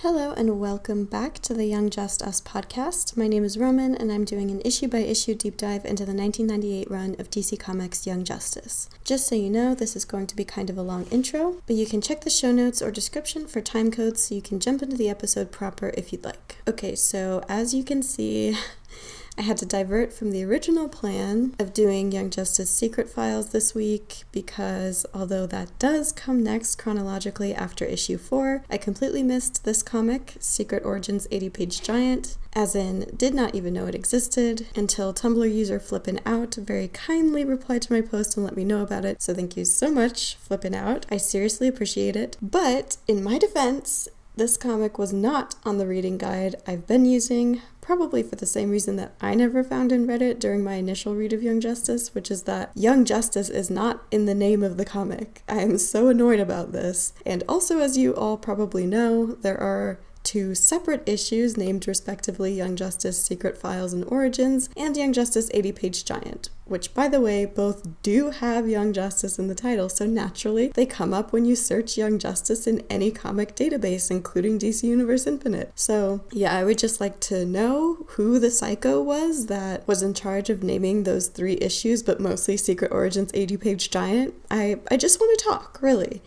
Hello and welcome back to the Young Just Us podcast. My name is Roman and I'm doing an issue-by-issue deep dive into the 1998 run of DC Comics' Young Justice. Just so you know, this is going to be kind of a long intro, but you can check the show notes or description for time codes so you can jump into the episode proper if you'd like. Okay, so as you can see, I had to divert from the original plan of doing Young Justice Secret Files this week because although that does come next chronologically after issue 4, I completely missed this comic, Secret Origins 80-page giant, as in did not even know it existed until Tumblr user Flippin' Out very kindly replied to my post and let me know about it. So thank you so much, Flippin' Out. I seriously appreciate it. But in my defense, this comic was not on the reading guide I've been using, probably for the same reason that I never found in Reddit during my initial read of Young Justice, which is that Young Justice is not in the name of the comic. I am so annoyed about this. And also, as you all probably know, there are two separate issues named respectively Young Justice Secret Files and Origins and Young Justice 80-page giant, which by the way both do have Young Justice in the title, so naturally they come up when you search Young Justice in any comic database, including DC Universe Infinite. So yeah, I would just like to know who the psycho was that was in charge of naming those three issues, but mostly Secret Origins 80-page giant. I just want to talk, really.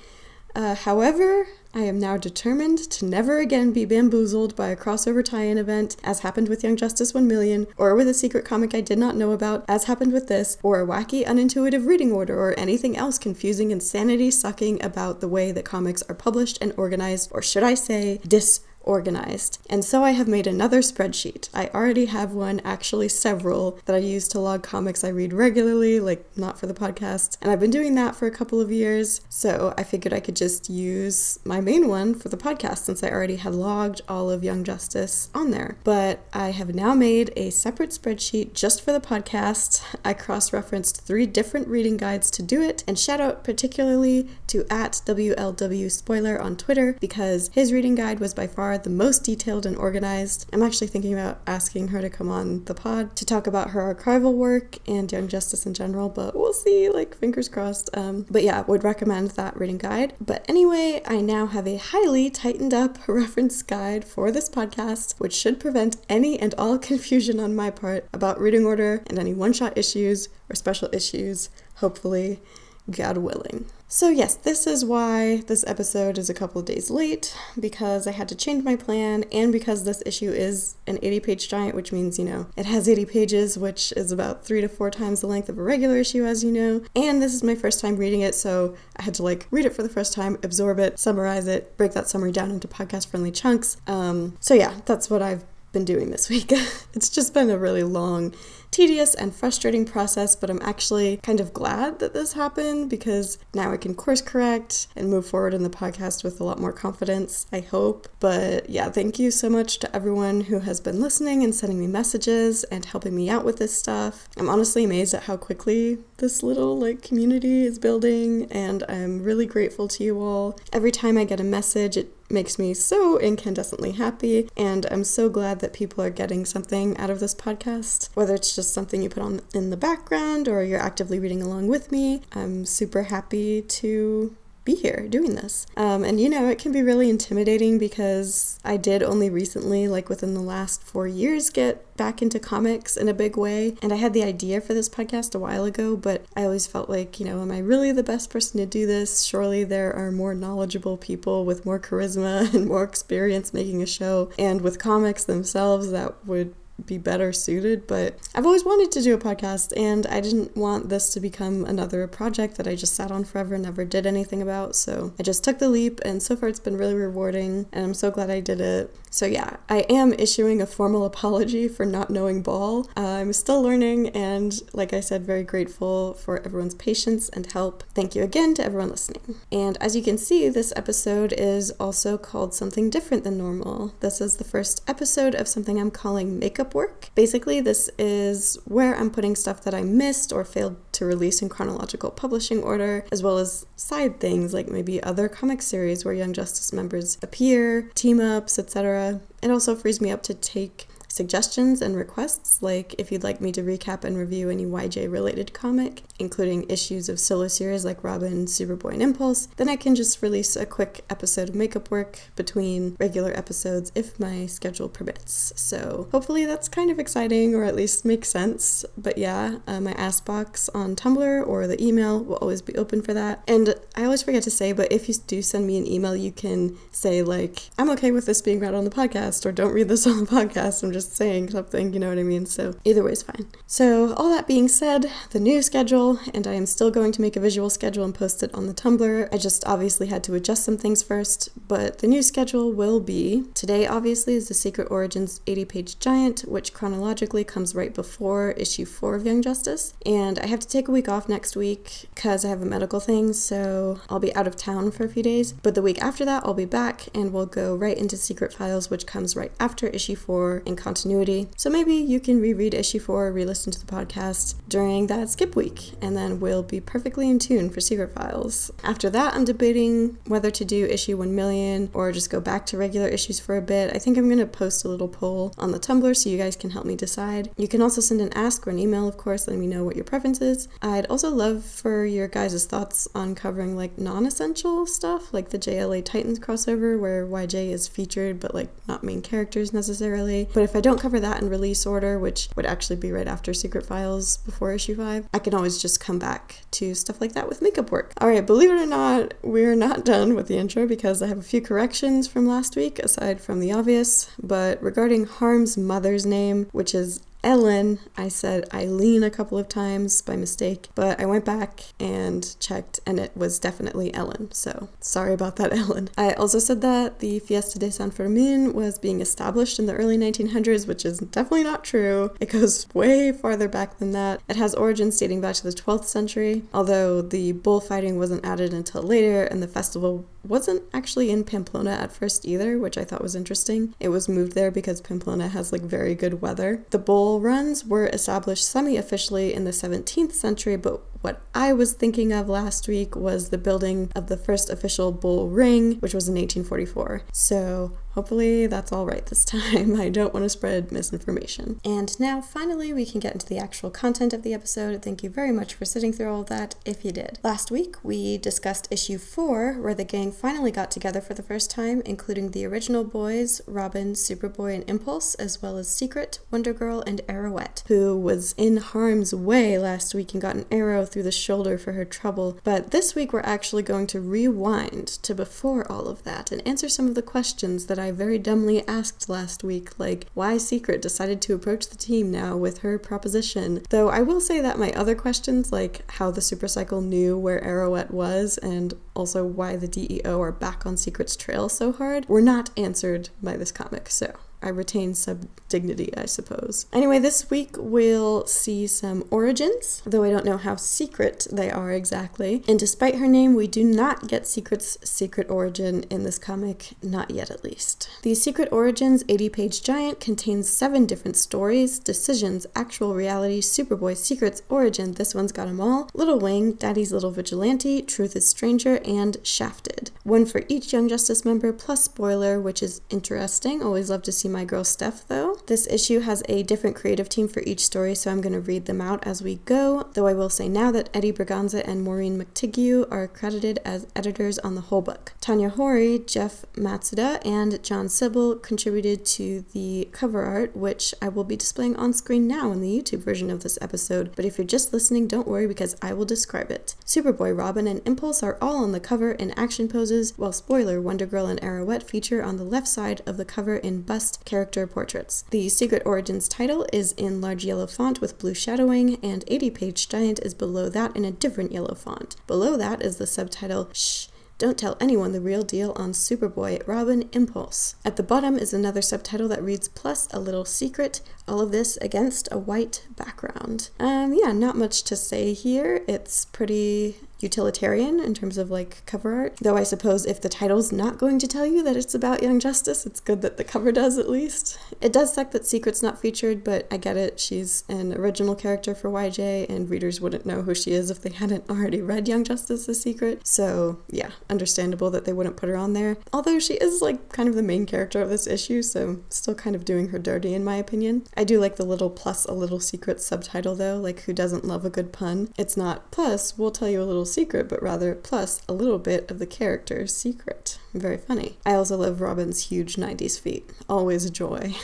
However, I am now determined to never again be bamboozled by a crossover tie-in event, as happened with Young Justice 1 Million, or with a secret comic I did not know about, as happened with this, or a wacky, unintuitive reading order, or anything else confusing and sanity-sucking about the way that comics are published and organized, or should I say, disorganized. And so I have made another spreadsheet. I already have one, actually several, that I use to log comics I read regularly, like not for the podcast, and I've been doing that for a couple of years, so I figured I could just use my main one for the podcast since I already had logged all of Young Justice on there. But I have now made a separate spreadsheet just for the podcast. I cross-referenced 3 different reading guides to do it, and shout out particularly to @WLWSpoiler on Twitter because his reading guide was by far the most detailed and organized. I'm actually thinking about asking her to come on the pod to talk about her archival work and Young Justice in general, but we'll see, like, fingers crossed. But yeah, would recommend that reading guide. But anyway, I now have a highly tightened up reference guide for this podcast, which should prevent any and all confusion on my part about reading order and any one-shot issues or special issues, hopefully, God willing. So yes, this is why this episode is a couple of days late, because I had to change my plan, and because this issue is an 80-page giant, which means, you know, it has 80 pages, which is about 3 to 4 times the length of a regular issue, as you know, and this is my first time reading it, so I had to, like, read it for the first time, absorb it, summarize it, break that summary down into podcast-friendly chunks. So yeah, that's what I've been doing this week. It's just been a really long, tedious and frustrating process, but I'm actually kind of glad that this happened because now I can course correct and move forward in the podcast with a lot more confidence, I hope. But yeah, thank you so much to everyone who has been listening and sending me messages and helping me out with this stuff. I'm honestly amazed at how quickly this little, like, community is building, and I'm really grateful to you all. Every time I get a message, it makes me so incandescently happy, and I'm so glad that people are getting something out of this podcast, whether it's just something you put on in the background or you're actively reading along with me. I'm super happy to be here doing this. And you know, it can be really intimidating because I did only recently, like within the last 4 years, get back into comics in a big way. And I had the idea for this podcast a while ago, but I always felt like, you know, am I really the best person to do this? Surely there are more knowledgeable people with more charisma and more experience making a show and with comics themselves that would be better suited, but I've always wanted to do a podcast, and I didn't want this to become another project that I just sat on forever and never did anything about, so I just took the leap, and so far it's been really rewarding, and I'm so glad I did it. So yeah, I am issuing a formal apology for not knowing Ball. I'm still learning, and like I said, very grateful for everyone's patience and help. Thank you again to everyone listening. And as you can see, this episode is also called something different than normal. This is the first episode of something I'm calling Makeup Work. Basically, this is where I'm putting stuff that I missed or failed to release in chronological publishing order, as well as side things like maybe other comic series where Young Justice members appear, team-ups, etc. It also frees me up to take suggestions and requests, like if you'd like me to recap and review any YJ-related comic, including issues of solo series like Robin, Superboy, and Impulse, then I can just release a quick episode of Makeup Work between regular episodes if my schedule permits. So hopefully that's kind of exciting, or at least makes sense. But yeah, my ask box on Tumblr or the email will always be open for that. And I always forget to say, but if you do send me an email, you can say like, I'm okay with this being read on the podcast, or don't read this on the podcast, I'm just saying something, you know what I mean? So either way is fine. So all that being said, the new schedule, and I am still going to make a visual schedule and post it on the Tumblr. I just obviously had to adjust some things first, but the new schedule will be, today obviously is the Secret Origins 80-page giant, which chronologically comes right before issue 4 of Young Justice, and I have to take a week off next week because I have a medical thing, so I'll be out of town for a few days, but the week after that I'll be back and we'll go right into Secret Files, which comes right after issue 4 in continuity. So maybe you can reread issue 4, re-listen to the podcast during that skip week, and then we'll be perfectly in tune for Secret Files. After that, I'm debating whether to do issue 1 million or just go back to regular issues for a bit. I think I'm going to post a little poll on the Tumblr so you guys can help me decide. You can also send an ask or an email, of course, letting me know what your preference is. I'd also love for your guys' thoughts on covering like non-essential stuff, like the JLA Titans crossover where YJ is featured but like not main characters necessarily. But if I don't cover that in release order, which would actually be right after Secret Files before issue 5, I can always just come back to stuff like that with Makeup Work. Alright, believe it or not, we're not done with the intro because I have a few corrections from last week aside from the obvious, but regarding Harm's mother's name, which is Ellen, I said Eileen a couple of times by mistake, but I went back and checked and it was definitely Ellen, so sorry about that, Ellen. I also said that the Fiesta de San Fermin was being established in the early 1900s, which is definitely not true. It goes way farther back than that. It has origins dating back to the 12th century, although the bullfighting wasn't added until later, and the festival wasn't actually in Pamplona at first either, which I thought was interesting. It was moved there because Pamplona has like very good weather. The bull runs were established semi-officially in the 17th century, but what I was thinking of last week was the building of the first official bull ring, which was in 1844. So hopefully that's all right this time. I don't want to spread misinformation. And now finally we can get into the actual content of the episode. Thank you very much for sitting through all of that if you did. Last week we discussed issue 4, where the gang finally got together for the first time, including the original boys, Robin, Superboy, and Impulse, as well as Secret, Wonder Girl, and Arrowette, who was in harm's way last week and got an arrow through the shoulder for her trouble. But this week we're actually going to rewind to before all of that and answer some of the questions that I very dumbly asked last week, like why Secret decided to approach the team now with her proposition. Though I will say that my other questions, like how the Super Cycle knew where Arrowette was and also why the DEO are back on Secret's trail so hard, were not answered by this comic, so I retain some dignity, I suppose. Anyway, this week we'll see some origins, though I don't know how secret they are exactly. And despite her name, we do not get Secret's secret origin in this comic, not yet at least. The Secret Origins 80-page giant contains 7 different stories, decisions, actual reality, Superboy, secrets, origin, this one's got 'em all, Little Wing, Daddy's Little Vigilante, Truth is Stranger, and Shafted. One for each Young Justice member, plus spoiler, which is interesting. Always love to see my girl Steph, though. This issue has a different creative team for each story, so I'm going to read them out as we go, though I will say now that Eddie Braganza and Maureen McTigue are credited as editors on the whole book. Tanya Hori, Jeff Matsuda, and John Sybil contributed to the cover art, which I will be displaying on screen now in the YouTube version of this episode, but if you're just listening, don't worry because I will describe it. Superboy, Robin, and Impulse are all on the cover in action poses, while spoiler, Wonder Girl and Arrowette feature on the left side of the cover in bust character portraits. The Secret Origins title is in large yellow font with blue shadowing, and 80-page giant is below that in a different yellow font. Below that is the subtitle, Shh, Don't Tell Anyone the Real Deal on Superboy, Robin, Impulse. At the bottom is another subtitle that reads, Plus a Little Secret, all of this against a white background. Yeah, not much to say here. It's pretty utilitarian in terms of like cover art. Though I suppose if the title's not going to tell you that it's about Young Justice, it's good that the cover does at least. It does suck that Secret's not featured, but I get it. She's an original character for YJ, and readers wouldn't know who she is if they hadn't already read Young Justice: The Secret. So yeah, understandable that they wouldn't put her on there. Although she is like kind of the main character of this issue, so still kind of doing her dirty in my opinion. I do like the little plus a little secret subtitle though, like who doesn't love a good pun? It's not plus we'll tell you a little secret, but rather plus a little bit of the character's secret. Very funny. I also love Robin's huge 90s feet. Always a joy.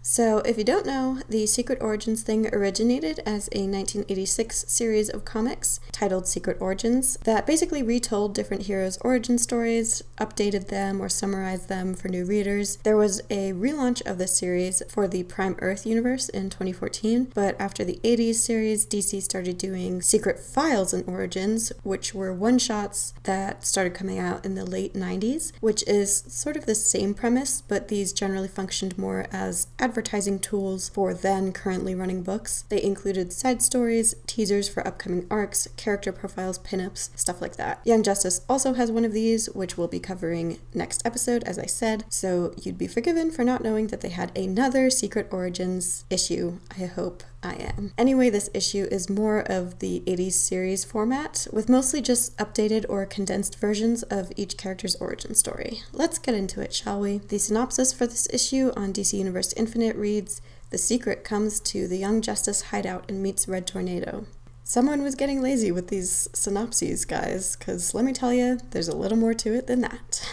So, if you don't know, the Secret Origins thing originated as a 1986 series of comics titled Secret Origins that basically retold different heroes' origin stories, updated them or summarized them for new readers. There was a relaunch of this series for the Prime Earth universe in 2014, but after the 80s series, DC started doing Secret Files and Origins, which were one-shots that started coming out in the late 90s, which is sort of the same premise, but these generally functioned more as advertising tools for then currently running books. They included side stories, teasers for upcoming arcs, character profiles, pinups, stuff like that. Young Justice also has one of these, which we'll be covering next episode, as I said, so you'd be forgiven for not knowing that they had another Secret Origins issue. I hope I am. Anyway, this issue is more of the 80s series format, with mostly just updated or condensed versions of each character's origin story. Let's get into it, shall we? The synopsis for this issue on DC Universe Infinite reads, "The Secret comes to the Young Justice hideout and meets Red Tornado." Someone was getting lazy with these synopses, guys, because let me tell you, there's a little more to it than that.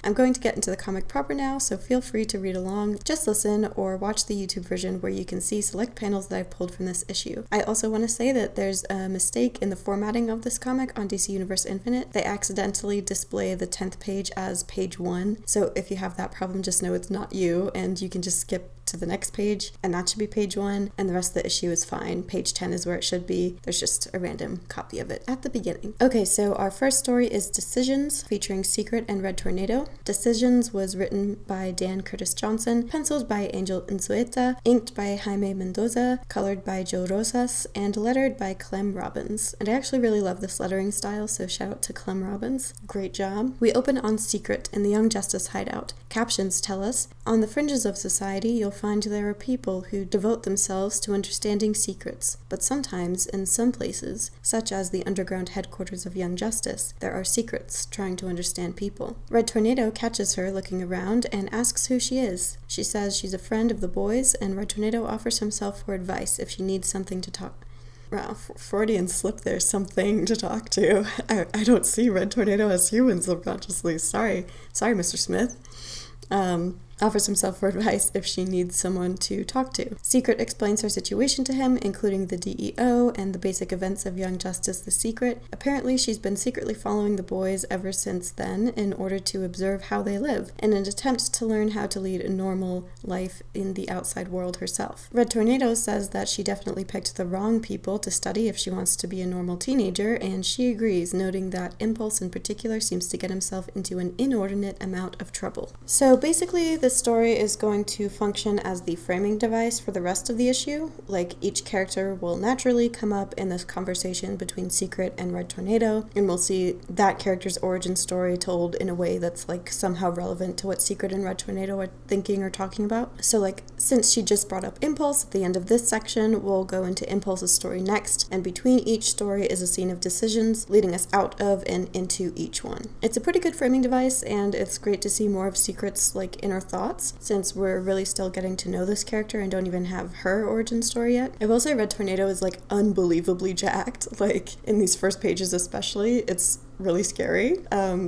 I'm going to get into the comic proper now, so feel free to read along, just listen, or watch the YouTube version where you can see select panels that I've pulled from this issue. I also want to say that there's a mistake in the formatting of this comic on DC Universe Infinite. They accidentally display the 10th page as page 1, so if you have that problem, just know it's not you, and you can just skip to the next page, and that should be page 1, and the rest of the issue is fine. Page 10 is where it should be. There's just a random copy of it at the beginning. Okay, so our first story is Decisions, featuring Secret and Red Tornado. Decisions was written by Dan Curtis Johnson, penciled by Angel Unzueta, inked by Jaime Mendoza, colored by Joe Rosas, and lettered by Clem Robbins. And I actually really love this lettering style, so shout out to Clem Robbins. Great job. We open on Secret in the Young Justice hideout. Captions tell us, "On the fringes of society, you'll find there are people who devote themselves to understanding secrets, but sometimes, in some places, such as the underground headquarters of Young Justice, there are secrets trying to understand people." Red Tornado catches her looking around and asks who she is. She says she's a friend of the boys, and Red Tornado offers himself for advice if she needs something to talk. Wow, Freudian slip there, something to talk to. I don't see Red Tornado as human subconsciously. Sorry, Mr. Smith. Offers himself for advice if she needs someone to talk to. Secret explains her situation to him, including the DEO and the basic events of Young Justice: The Secret. Apparently, she's been secretly following the boys ever since then in order to observe how they live, in an attempt to learn how to lead a normal life in the outside world herself. Red Tornado says that she definitely picked the wrong people to study if she wants to be a normal teenager, and she agrees, noting that Impulse in particular seems to get himself into an inordinate amount of trouble. So basically, this story is going to function as the framing device for the rest of the issue. Like, each character will naturally come up in this conversation between Secret and Red Tornado, and we'll see that character's origin story told in a way that's like somehow relevant to what Secret and Red Tornado are thinking or talking about. So like, since she just brought up Impulse at the end of this section, we'll go into Impulse's story next, and between each story is a scene of decisions leading us out of and into each one. It's a pretty good framing device, and it's great to see more of Secret's like inner thoughts, since we're really still getting to know this character and don't even have her origin story yet. I will say Red Tornado is like unbelievably jacked, like in these first pages especially. It's really scary.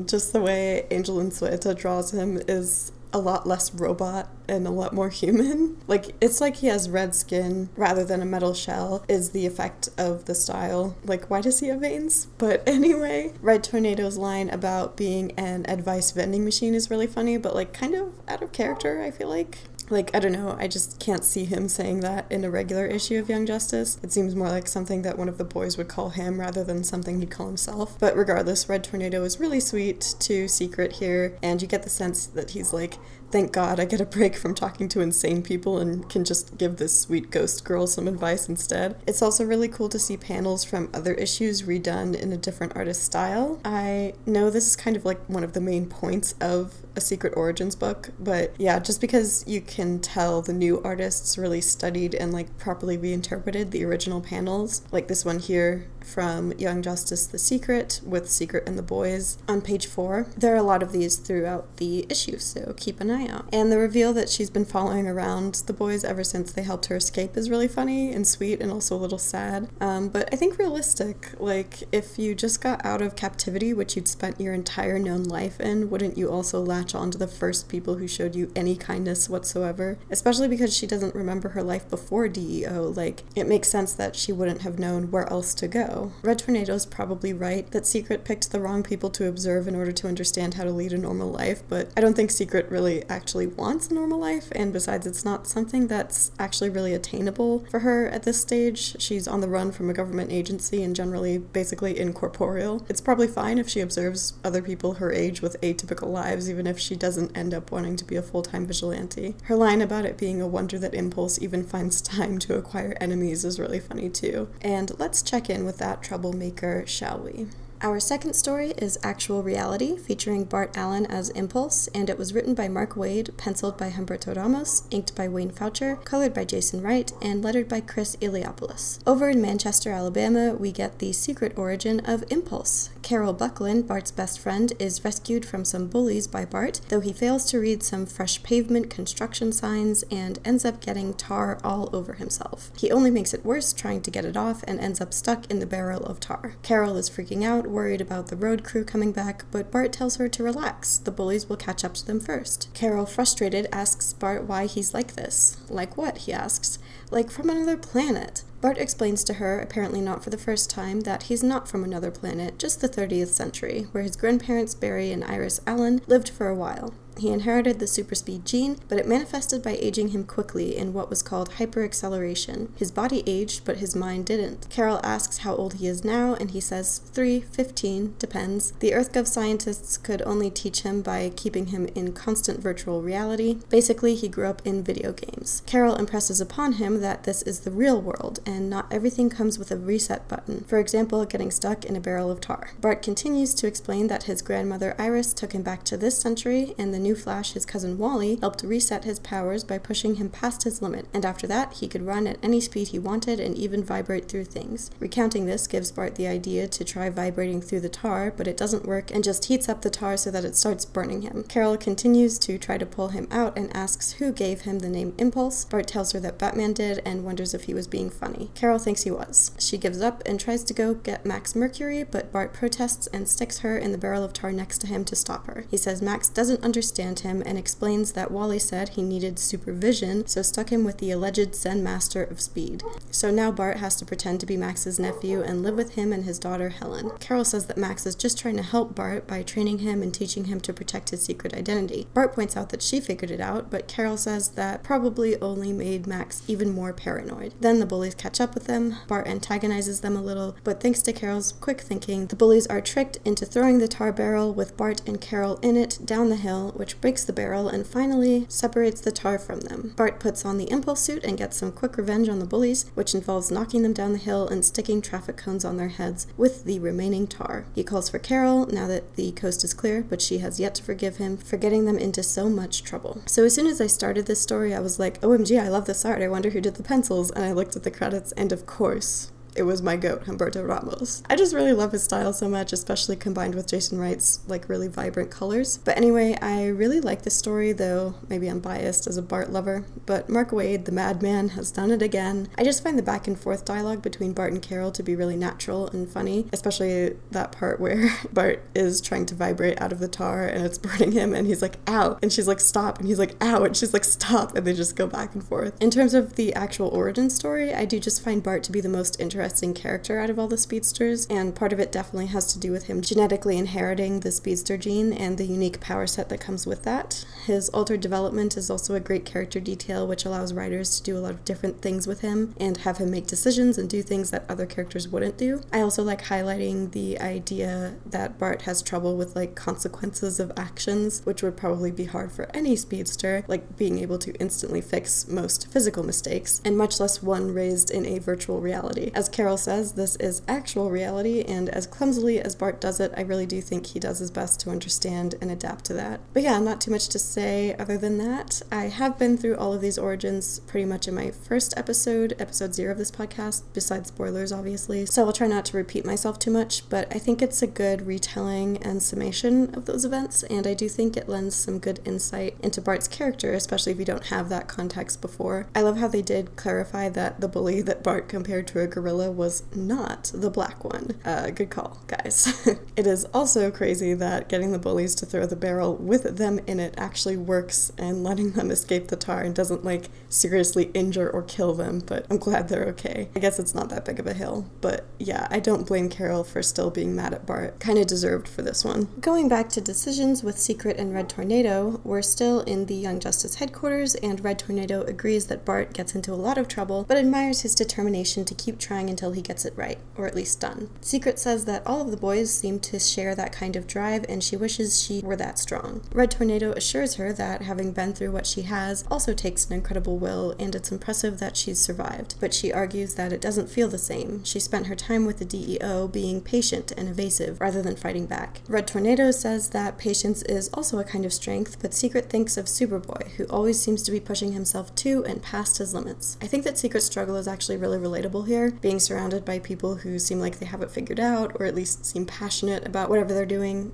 Just the way Angel Unzueta draws him is a lot less robot and a lot more human. Like, it's like he has red skin rather than a metal shell is the effect of the style. Like, why does he have veins? But anyway, Red Tornado's line about being an advice vending machine is really funny, but like kind of out of character, I feel like. Like, I don't know, I just can't see him saying that in a regular issue of Young Justice. It seems more like something that one of the boys would call him rather than something he'd call himself. But regardless, Red Tornado is really sweet to Secret here, and you get the sense that he's like Thank God I get a break from talking to insane people and can just give this sweet ghost girl some advice instead. It's also really cool to see panels from other issues redone in a different artist style. I know this is kind of like one of the main points of a Secret Origins book, but yeah, just because you can tell the new artists really studied and like properly reinterpreted the original panels, like this one here from Young Justice The Secret with Secret and the Boys on page 4. There are a lot of these throughout the issue, so keep an eye out. And the reveal that she's been following around the boys ever since they helped her escape is really funny and sweet and also a little sad. But I think realistic, like if you just got out of captivity, which you'd spent your entire known life in, wouldn't you also latch on to the first people who showed you any kindness whatsoever? Especially because she doesn't remember her life before DEO, like it makes sense that she wouldn't have known where else to go. Red Tornado's probably right that Secret picked the wrong people to observe in order to understand how to lead a normal life, but I don't think Secret really actually wants a normal life, and besides, it's not something that's actually really attainable for her at this stage. She's on the run from a government agency and generally basically incorporeal. It's probably fine if she observes other people her age with atypical lives, even if she doesn't end up wanting to be a full-time vigilante. Her line about it being a wonder that Impulse even finds time to acquire enemies is really funny too. And let's check in with that troublemaker, shall we? Our second story is Actual Reality, featuring Bart Allen as Impulse, and it was written by Mark Waid, penciled by Humberto Ramos, inked by Wayne Foucher, colored by Jason Wright, and lettered by Chris Iliopoulos. Over in Manchester, Alabama, we get the secret origin of Impulse. Carol Buckland, Bart's best friend, is rescued from some bullies by Bart, though he fails to read some fresh pavement construction signs and ends up getting tar all over himself. He only makes it worse trying to get it off and ends up stuck in the barrel of tar. Carol is freaking out, worried about the road crew coming back, but Bart tells her to relax. The bullies will catch up to them first. Carol, frustrated, asks Bart why he's like this. Like what, he asks. Like from another planet. Bart explains to her, apparently not for the first time, that he's not from another planet, just the 30th century, where his grandparents Barry and Iris Allen lived for a while. He inherited the super speed gene, but it manifested by aging him quickly in what was called hyperacceleration. His body aged, but his mind didn't. Carol asks how old he is now, and he says 3, 15, depends. The EarthGov scientists could only teach him by keeping him in constant virtual reality. Basically, he grew up in video games. Carol impresses upon him that this is the real world, and not everything comes with a reset button. For example, getting stuck in a barrel of tar. Bart continues to explain that his grandmother Iris took him back to this century, and the new Flash, his cousin Wally, helped reset his powers by pushing him past his limit, and after that, he could run at any speed he wanted and even vibrate through things. Recounting this gives Bart the idea to try vibrating through the tar, but it doesn't work and just heats up the tar so that it starts burning him. Carol continues to try to pull him out and asks who gave him the name Impulse. Bart tells her that Batman did and wonders if he was being funny. Carol thinks he was. She gives up and tries to go get Max Mercury, but Bart protests and sticks her in the barrel of tar next to him to stop her. He says Max doesn't understand him and explains that Wally said he needed supervision, so stuck him with the alleged Zen Master of Speed. So now Bart has to pretend to be Max's nephew and live with him and his daughter Helen. Carol says that Max is just trying to help Bart by training him and teaching him to protect his secret identity. Bart points out that she figured it out, but Carol says that probably only made Max even more paranoid. Then the bullies catch up with them. Bart antagonizes them a little, but thanks to Carol's quick thinking, the bullies are tricked into throwing the tar barrel with Bart and Carol in it down the hill, which breaks the barrel and finally separates the tar from them. Bart puts on the Impulse suit and gets some quick revenge on the bullies, which involves knocking them down the hill and sticking traffic cones on their heads with the remaining tar. He calls for Carol now that the coast is clear, but she has yet to forgive him for getting them into so much trouble. So as soon as I started this story, I was like, OMG, I love this art. I wonder who did the pencils. And I looked at the credits, and of course, it was my goat, Humberto Ramos. I just really love his style so much, especially combined with Jason Wright's like really vibrant colors. But anyway, I really like this story, though maybe I'm biased as a Bart lover, but Mark Waid, the madman, has done it again. I just find the back and forth dialogue between Bart and Carol to be really natural and funny, especially that part where Bart is trying to vibrate out of the tar and it's burning him and he's like, ow, and she's like, stop, and he's like, ow, and she's like, stop, and they just go back and forth. In terms of the actual origin story, I do just find Bart to be the most interesting interesting character out of all the speedsters, and part of it definitely has to do with him genetically inheriting the speedster gene and the unique power set that comes with that. His altered development is also a great character detail, which allows writers to do a lot of different things with him and have him make decisions and do things that other characters wouldn't do. I also like highlighting the idea that Bart has trouble with consequences of actions, which would probably be hard for any speedster, like being able to instantly fix most physical mistakes, and much less one raised in a virtual reality. As Carol says, this is actual reality, and as clumsily as Bart does it, I really do think he does his best to understand and adapt to that. But yeah, not too much to say other than that. I have been through all of these origins pretty much in my first episode 0 of this podcast, besides spoilers obviously, so I'll try not to repeat myself too much, but I think it's a good retelling and summation of those events, and I do think it lends some good insight into Bart's character, especially if you don't have that context before. I love how they did clarify that the bully that Bart compared to a gorilla was not the black one. Good call, guys. It is also crazy that getting the bullies to throw the barrel with them in it actually works, and letting them escape the tar and doesn't seriously injure or kill them, but I'm glad they're okay. I guess it's not that big of a hill, but yeah, I don't blame Carol for still being mad at Bart. Kinda deserved for this one. Going back to decisions with Secret and Red Tornado, we're still in the Young Justice headquarters, and Red Tornado agrees that Bart gets into a lot of trouble, but admires his determination to keep trying until he gets it right, or at least done. Secret says that all of the boys seem to share that kind of drive, and she wishes she were that strong. Red Tornado assures her that having been through what she has also takes an incredible will, and it's impressive that she's survived, but she argues that it doesn't feel the same. She spent her time with the DEO being patient and evasive rather than fighting back. Red Tornado says that patience is also a kind of strength, but Secret thinks of Superboy, who always seems to be pushing himself to and past his limits. I think that Secret's struggle is actually really relatable here, being surrounded by people who seem like they have it figured out, or at least seem passionate about whatever they're doing.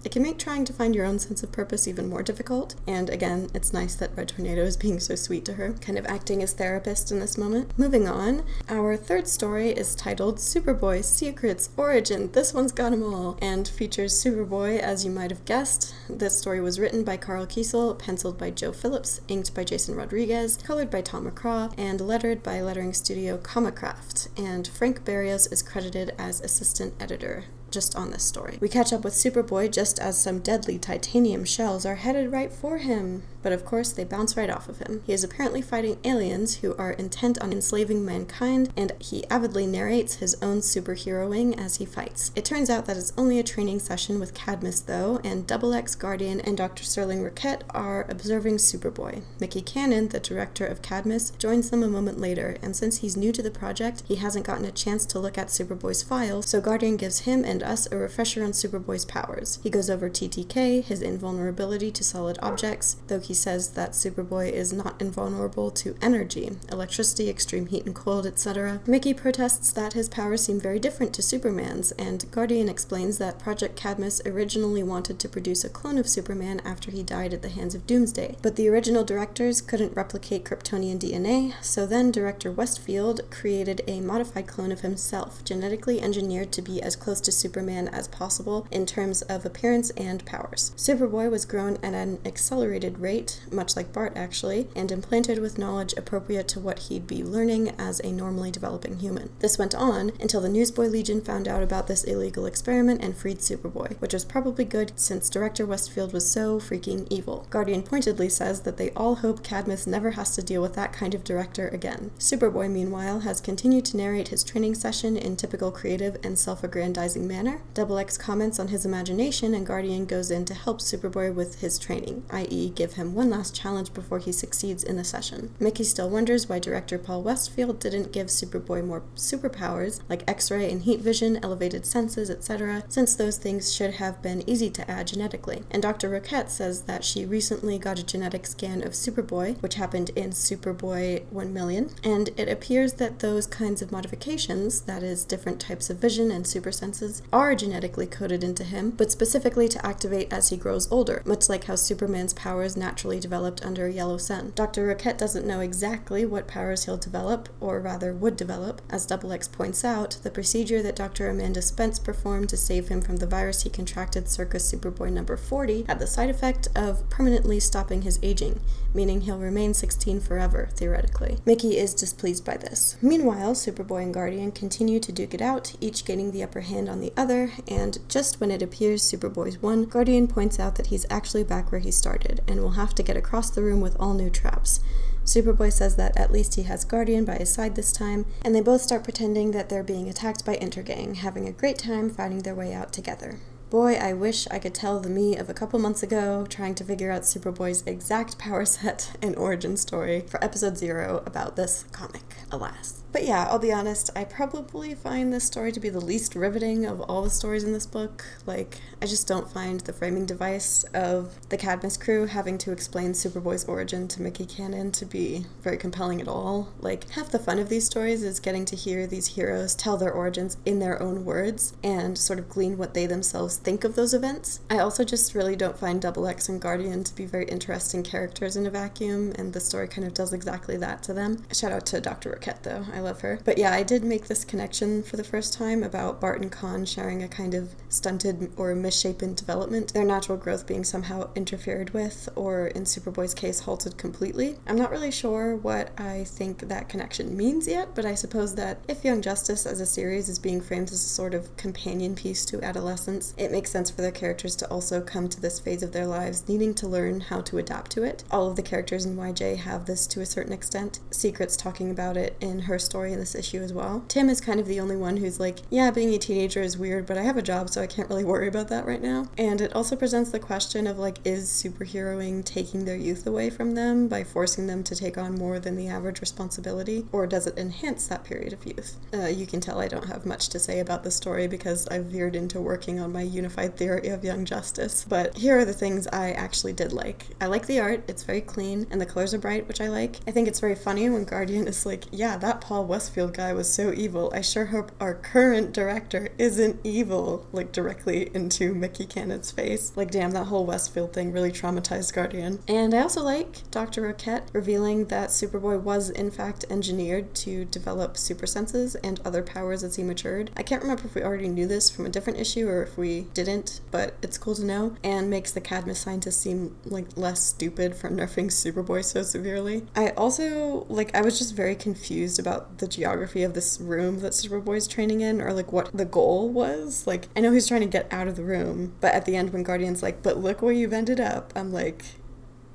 It can make trying to find your own sense of purpose even more difficult, and again, it's nice that Red Tornado is being so sweet to her, kind of acting as therapist in this moment. Moving on, our third story is titled Superboy Secret's Origin. This one's got 'em all, and features Superboy, as you might have guessed. This story was written by Carl Kiesel, penciled by Joe Phillips, inked by Jason Rodriguez, colored by Tom McCraw, and lettered by lettering studio Comicraft, and Frank Barrios is credited as assistant editor. Just on this story. We catch up with Superboy just as some deadly titanium shells are headed right for him, but of course they bounce right off of him. He is apparently fighting aliens who are intent on enslaving mankind, and he avidly narrates his own superheroing as he fights. It turns out that it's only a training session with Cadmus though, and Double X, Guardian, and Dr. Sterling Roquette are observing Superboy. Mickey Cannon, the director of Cadmus, joins them a moment later, and since he's new to the project, he hasn't gotten a chance to look at Superboy's files, so Guardian gives him and us a refresher on Superboy's powers. He goes over TTK, his invulnerability to solid objects, though he says that Superboy is not invulnerable to energy, electricity, extreme heat and cold, etc. Mickey protests that his powers seem very different to Superman's, and Guardian explains that Project Cadmus originally wanted to produce a clone of Superman after he died at the hands of Doomsday, but the original directors couldn't replicate Kryptonian DNA, so then director Westfield created a modified clone of himself, genetically engineered to be as close to Superman as possible in terms of appearance and powers. Superboy was grown at an accelerated rate, much like Bart actually, and implanted with knowledge appropriate to what he'd be learning as a normally developing human. This went on until the Newsboy Legion found out about this illegal experiment and freed Superboy, which was probably good since director Westfield was so freaking evil. Guardian pointedly says that they all hope Cadmus never has to deal with that kind of director again. Superboy, meanwhile, has continued to narrate his training session in typical creative and self-aggrandizing manner. Double X comments on his imagination, and Guardian goes in to help Superboy with his training, i.e. give him one last challenge before he succeeds in the session. Mickey still wonders why director Paul Westfield didn't give Superboy more superpowers, like X-ray and heat vision, elevated senses, etc., since those things should have been easy to add genetically. And Dr. Roquette says that she recently got a genetic scan of Superboy, which happened in Superboy 1,000,000, and it appears that those kinds of modifications, that is, different types of vision and super senses, are genetically coded into him, but specifically to activate as he grows older, much like how Superman's powers naturally naturally developed under a yellow sun. Dr. Roquette doesn't know exactly what powers he'll develop, or rather would develop. As Double X points out, the procedure that Dr. Amanda Spence performed to save him from the virus he contracted circa Superboy number 40 had the side effect of permanently stopping his aging, meaning he'll remain 16 forever, theoretically. Mickey is displeased by this. Meanwhile, Superboy and Guardian continue to duke it out, each gaining the upper hand on the other, and just when it appears Superboy's won, Guardian points out that he's actually back where he started, and will have to get across the room with all new traps. Superboy says that at least he has Guardian by his side this time, and they both start pretending that they're being attacked by Intergang, having a great time fighting their way out together. Boy, I wish I could tell the me of a couple months ago trying to figure out Superboy's exact power set and origin story for episode 0 about this comic, alas. But yeah, I'll be honest, I probably find this story to be the least riveting of all the stories in this book. Like, I just don't find the framing device of the Cadmus crew having to explain Superboy's origin to Mickey Cannon to be very compelling at all. Like, half the fun of these stories is getting to hear these heroes tell their origins in their own words and sort of glean what they themselves think of those events. I also just really don't find Double X and Guardian to be very interesting characters in a vacuum, and the story kind of does exactly that to them. Shout out to Dr. Roquette, though. I love her. But yeah, I did make this connection for the first time about Bart and Khan sharing a kind of stunted or misshapen development, their natural growth being somehow interfered with, or in Superboy's case, halted completely. I'm not really sure what I think that connection means yet, but I suppose that if Young Justice as a series is being framed as a sort of companion piece to adolescence, it makes sense for their characters to also come to this phase of their lives needing to learn how to adapt to it. All of the characters in YJ have this to a certain extent. Secret's talking about it in her story in this issue as well. Tim is kind of the only one who's like, yeah, being a teenager is weird, but I have a job, so I can't really worry about that right now. And it also presents the question of like, is superheroing taking their youth away from them by forcing them to take on more than the average responsibility, or does it enhance that period of youth? You can tell I don't have much to say about the story because I've veered into working on my unified theory of Young Justice, but here are the things I actually did like. I like the art, it's very clean, and the colors are bright, which I like. I think it's very funny when Guardian is like, yeah, that Paul Westfield guy was so evil. I sure hope our current director isn't evil, like directly into Mickey Cannon's face. Like, damn, that whole Westfield thing really traumatized Guardian. And I also like Dr. Roquette revealing that Superboy was in fact engineered to develop super senses and other powers as he matured. I can't remember if we already knew this from a different issue or if we didn't, but it's cool to know, and makes the Cadmus scientist seem like less stupid for nerfing Superboy so severely. I also, I was just very confused about the geography of this room that Superboy's training in, or like what the goal was. Like, I know he's trying to get out of the room, but at the end when Guardian's like, but look where you've ended up, I'm like,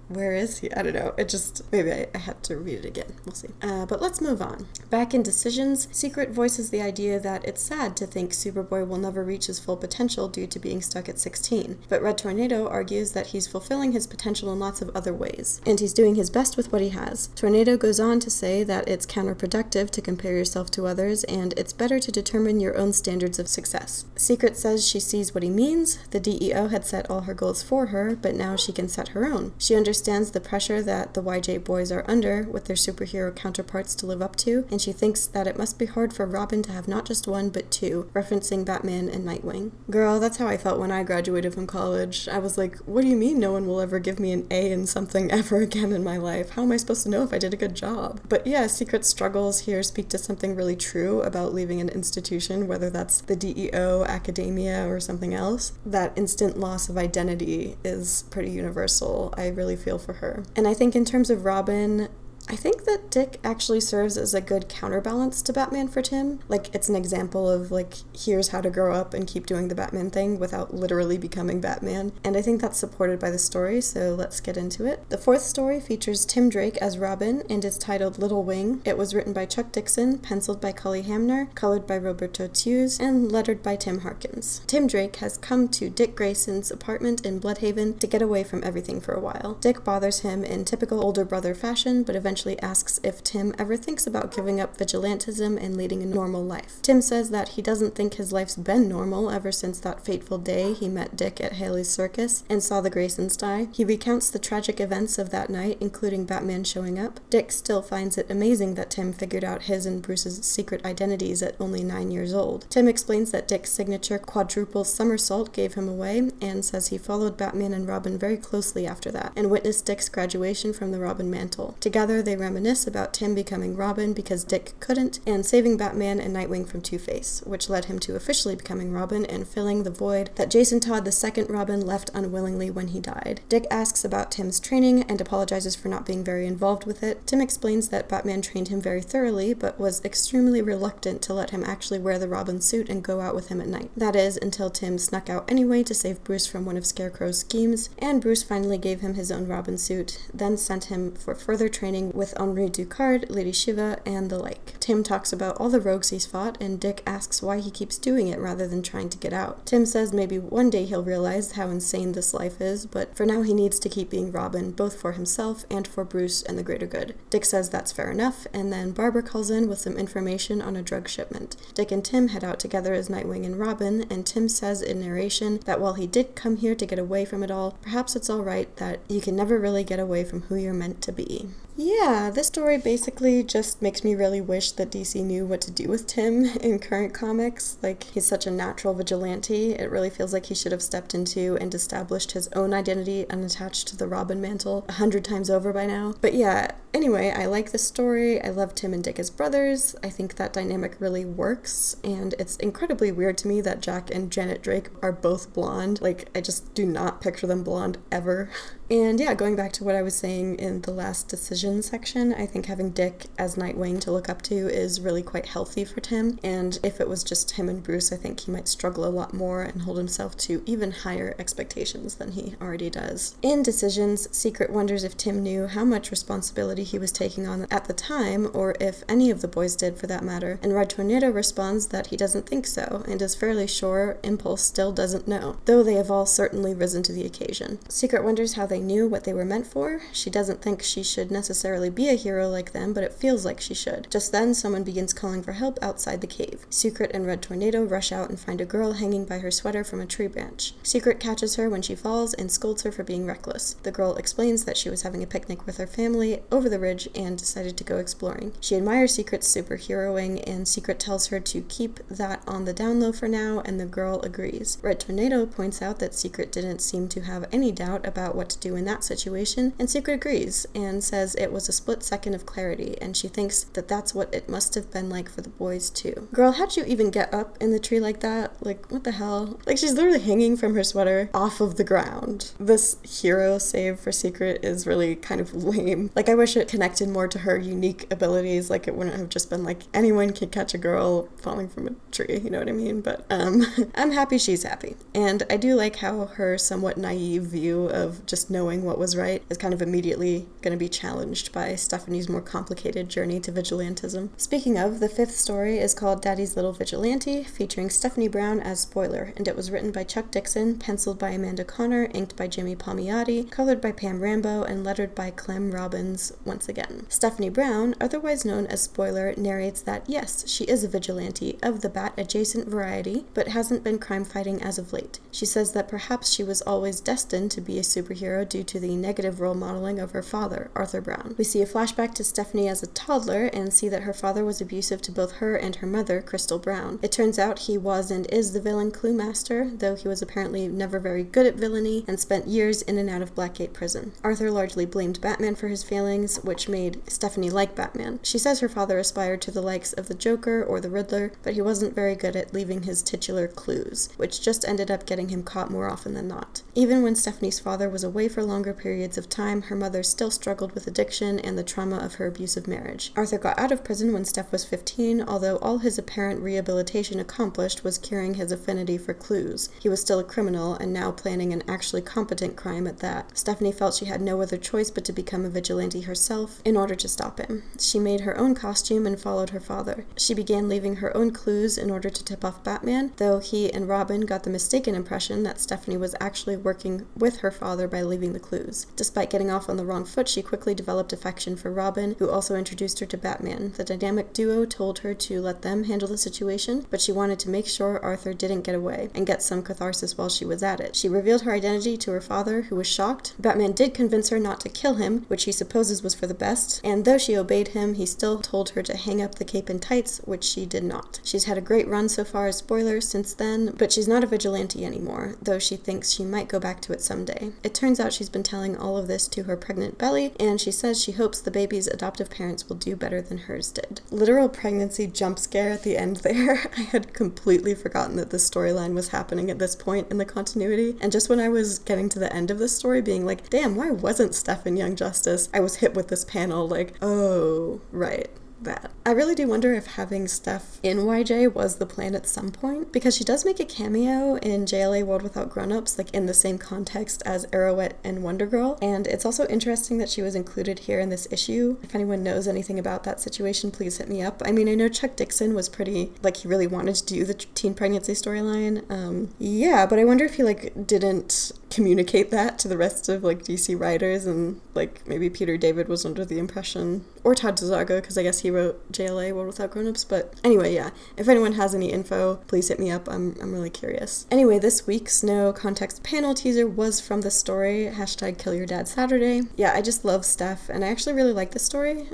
where is he? I don't know. It just, maybe I had to read it again. We'll see. But let's move on. Back in Decisions, Secret voices the idea that it's sad to think Superboy will never reach his full potential due to being stuck at 16. But Red Tornado argues that he's fulfilling his potential in lots of other ways, and he's doing his best with what he has. Tornado goes on to say that it's counterproductive to compare yourself to others, and it's better to determine your own standards of success. Secret says she sees what he means. The DEO had set all her goals for her, but now she can set her own. She understands the pressure that the YJ boys are under with their superhero counterparts to live up to, and she thinks that it must be hard for Robin to have not just one but two, referencing Batman and Nightwing. Girl, that's how I felt when I graduated from college. I was like, what do you mean no one will ever give me an A in something ever again in my life? How am I supposed to know if I did a good job? But yeah, Secret's struggles here speak to something really true about leaving an institution, whether that's the DEO, academia, or something else. That instant loss of identity is pretty universal. I really feel for her. And I think in terms of Robin, I think that Dick actually serves as a good counterbalance to Batman for Tim. Like, it's an example of, here's how to grow up and keep doing the Batman thing without literally becoming Batman. And I think that's supported by the story, so let's get into it. The fourth story features Tim Drake as Robin and is titled Little Wing. It was written by Chuck Dixon, penciled by Cully Hamner, colored by Roberto Tews, and lettered by Tim Harkins. Tim Drake has come to Dick Grayson's apartment in Bloodhaven to get away from everything for a while. Dick bothers him in typical older brother fashion, but eventually eventually asks if Tim ever thinks about giving up vigilantism and leading a normal life. Tim says that he doesn't think his life's been normal ever since that fateful day he met Dick at Haley's circus and saw the Graysons die. He recounts the tragic events of that night, including Batman showing up. Dick still finds it amazing that Tim figured out his and Bruce's secret identities at only 9 years old. Tim explains that Dick's signature quadruple somersault gave him away, and says he followed Batman and Robin very closely after that, and witnessed Dick's graduation from the Robin mantle. Together, they reminisce about Tim becoming Robin because Dick couldn't, and saving Batman and Nightwing from Two-Face, which led him to officially becoming Robin and filling the void that Jason Todd, the second Robin, left unwillingly when he died. Dick asks about Tim's training and apologizes for not being very involved with it. Tim explains that Batman trained him very thoroughly, but was extremely reluctant to let him actually wear the Robin suit and go out with him at night. That is, until Tim snuck out anyway to save Bruce from one of Scarecrow's schemes, and Bruce finally gave him his own Robin suit, then sent him for further training with Henri Ducard, Lady Shiva, and the like. Tim talks about all the rogues he's fought, and Dick asks why he keeps doing it rather than trying to get out. Tim says maybe one day he'll realize how insane this life is, but for now he needs to keep being Robin, both for himself and for Bruce and the greater good. Dick says that's fair enough, and then Barbara calls in with some information on a drug shipment. Dick and Tim head out together as Nightwing and Robin, and Tim says in narration that while he did come here to get away from it all, perhaps it's alright that you can never really get away from who you're meant to be. Yeah, this story basically just makes me really wish that DC knew what to do with Tim in current comics. Like, he's such a natural vigilante, it really feels like he should have stepped into and established his own identity unattached to the Robin mantle 100 times over by now. But yeah, anyway, I like this story. I love Tim and Dick as brothers. I think that dynamic really works, and it's incredibly weird to me that Jack and Janet Drake are both blonde. Like, I just do not picture them blonde ever. And yeah, going back to what I was saying in the last decision section, I think having Dick as Nightwing to look up to is really quite healthy for Tim, and if it was just him and Bruce, I think he might struggle a lot more and hold himself to even higher expectations than he already does. In Decisions, Secret wonders if Tim knew how much responsibility he was taking on at the time, or if any of the boys did for that matter, and Red Tornado responds that he doesn't think so, and is fairly sure Impulse still doesn't know, though they have all certainly risen to the occasion. Secret wonders how they knew what they were meant for. She doesn't think she should necessarily be a hero like them, but it feels like she should. Just then, someone begins calling for help outside the cave. Secret and Red Tornado rush out and find a girl hanging by her sweater from a tree branch. Secret catches her when she falls and scolds her for being reckless. The girl explains that she was having a picnic with her family over the ridge and decided to go exploring. She admires Secret's superheroing, and Secret tells her to keep that on the down low for now, and the girl agrees. Red Tornado points out that Secret didn't seem to have any doubt about what to do in that situation, and Secret agrees, and says it was a split second of clarity, and she thinks that that's what it must have been like for the boys too. Girl, how'd you even get up in the tree like that? Like, what the hell? Like, she's literally hanging from her sweater off of the ground. This hero save for Secret is really kind of lame. Like, I wish it connected more to her unique abilities, like it wouldn't have just been like, anyone can catch a girl falling from a tree, you know what I mean? But, I'm happy she's happy. And I do like how her somewhat naive view of just knowing what was right is kind of immediately going to be challenged by Stephanie's more complicated journey to vigilantism. Speaking of, the fifth story is called Daddy's Little Vigilante, featuring Stephanie Brown as Spoiler, and it was written by Chuck Dixon, penciled by Amanda Connor, inked by Jimmy Palmiotti, colored by Pam Rambo, and lettered by Clem Robbins once again. Stephanie Brown, otherwise known as Spoiler, narrates that yes, she is a vigilante of the bat-adjacent variety, but hasn't been crime-fighting as of late. She says that perhaps she was always destined to be a superhero due to the negative role modeling of her father, Arthur Brown. We see a flashback to Stephanie as a toddler and see that her father was abusive to both her and her mother, Crystal Brown. It turns out he was and is the villain Clue Master, though he was apparently never very good at villainy and spent years in and out of Blackgate prison. Arthur largely blamed Batman for his failings, which made Stephanie like Batman. She says her father aspired to the likes of the Joker or the Riddler, but he wasn't very good at leaving his titular clues, which just ended up getting him caught more often than not. Even when Stephanie's father was away for longer periods of time, her mother still struggled with addiction and the trauma of her abusive marriage. Arthur got out of prison when Steph was 15, although all his apparent rehabilitation accomplished was curing his affinity for clues. He was still a criminal, and now planning an actually competent crime at that. Stephanie felt she had no other choice but to become a vigilante herself in order to stop him. She made her own costume and followed her father. She began leaving her own clues in order to tip off Batman, though he and Robin got the mistaken impression that Stephanie was actually working with her father by leaving leaving the clues. Despite getting off on the wrong foot, she quickly developed affection for Robin, who also introduced her to Batman. The dynamic duo told her to let them handle the situation, but she wanted to make sure Arthur didn't get away and get some catharsis while she was at it. She revealed her identity to her father, who was shocked. Batman did convince her not to kill him, which he supposes was for the best, and though she obeyed him, he still told her to hang up the cape and tights, which she did not. She's had a great run so far as spoilers since then, but she's not a vigilante anymore, though she thinks she might go back to it someday. It turns out she's been telling all of this to her pregnant belly, and she says she hopes the baby's adoptive parents will do better than hers did. Literal pregnancy jump scare at the end there. I had completely forgotten that this storyline was happening at this point in the continuity, and just when I was getting to the end of the story being like, damn, why wasn't Steph in Young Justice? I was hit with this panel like, oh, right. That. I really do wonder if having Steph in YJ was the plan at some point, because she does make a cameo in JLA World Without Grown-Ups, like in the same context as Arrowette and Wonder Girl, and it's also interesting that she was included here in this issue. If anyone knows anything about that situation, please hit me up. I mean, I know Chuck Dixon was pretty, like, he really wanted to do the teen pregnancy storyline, yeah, but I wonder if he, like, didn't communicate that to the rest of, like, DC writers, and, like, maybe Peter David was under the impression, or Todd Zago, because I guess he wrote JLA World Without Grown-Ups, but anyway, yeah, if anyone has any info, please hit me up. I'm really curious. Anyway, this week's no context panel teaser was from the story, #KillYourDadSaturday. Yeah, I just love Steph, and I actually really like this story.